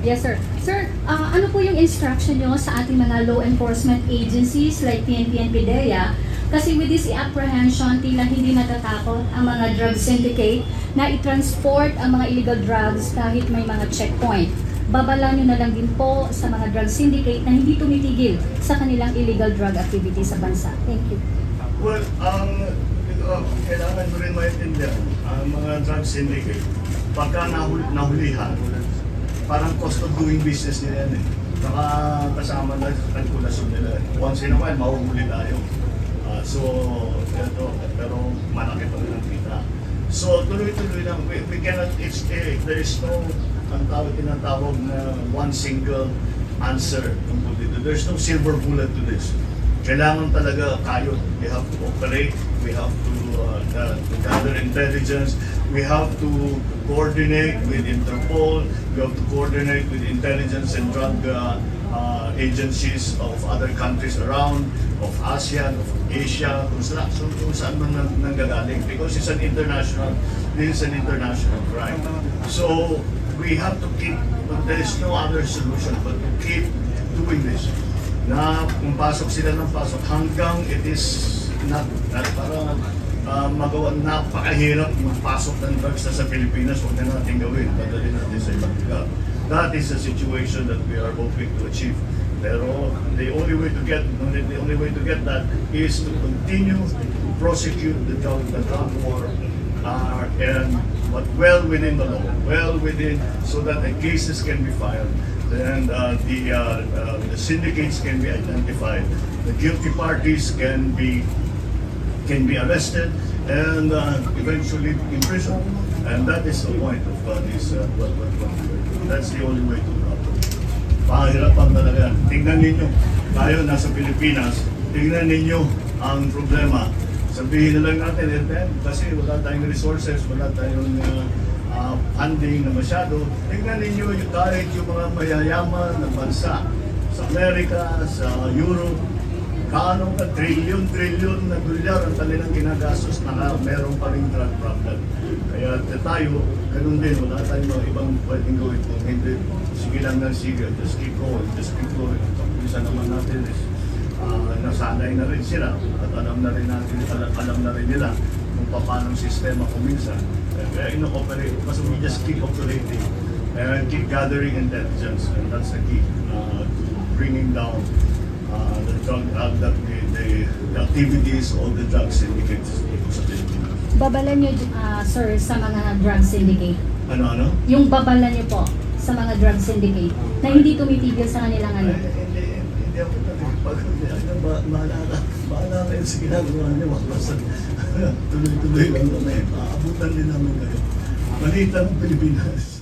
Yes, sir. Sir, ano po yung instruction nyo sa ating mga law enforcement agencies like PNP and PDEA? Kasi with this apprehension, tila hindi natatakot ang mga drug syndicate na i-transport ang mga illegal drugs kahit may mga checkpoint. Babala nyo na lang din po sa mga drug syndicate na hindi tumitigil sa kanilang illegal drug activity sa bansa. Thank you. Well, kailangan mo rin maintindihan ang mga drug syndicate. Pagka nahulihan, parang cost of doing business nila yan eh. Saka kasama na sa kalkulasyon nila. Once in a while, mahuhuli tayo. Pero malaki pa rin ang kita. So, tuloy-tuloy lang. We cannot, there is no tinatawag na one single answer tungkol dito. There's no silver bullet to this. Kailangan talaga kayo. We have to operate. We have to gather intelligence. We have to coordinate with Interpol. We have to coordinate with intelligence and drug agencies of other countries around, of ASEAN, of Asia, kung saan man nanggagaling. Because it's an international crime. So we have to keep, there is no other solution but to keep doing this. Na kung pasok sila ng pasok hanggang it is not parang magawa, napakahirap magpasok ng drugs na sa Pilipinas, huwag na natin gawin, padali natin sa ibang lugar. That is the situation that we are hoping to achieve. Pero the only way to get that is to continue to prosecute the drug war and but well within the law, so that the cases can be filed, and the syndicates can be identified, the guilty parties can be arrested and eventually imprisoned. And that is the point of this. That's the only way to approach. Pahirapan talaga. Tingnan ninyo, tayo nasa Pilipinas, tingnan ninyo ang problema. Sabihin na lang natin, kasi wala tayong resources, wala tayong funding na masyado. Tingnan ninyo kahit yung mga mayayaman na bansa sa Amerika, sa Europe, kaano ka trilyon na dolyar ang kanilang ginagastos na meron pa rin drug problem. Kaya tayo, ganun din, wala tayong mga ibang pwedeng gawin kung hindi. Sige lang ng sige, just keep going. Ang kapulisan naman natin is nasanay na rin sila at alam na rin nila kung paano ang sistema kuminsan. Kaya ino-operate, kasi we just keep operating and keep gathering intelligence, and that's the key to bringing down the activities of the drug syndicates sa Pilipinas. Babalan nyo, sir, sa mga drug syndicate? Ano? Yung babalan nyo po sa mga drug syndicate na hindi tumitigil sa kanilang ano? Hindi ako bahala kayo sa ginagawa niyo. Tuloy-tuloy lang kami. Maabutan din namin kayo. Maliit ang Pilipinas.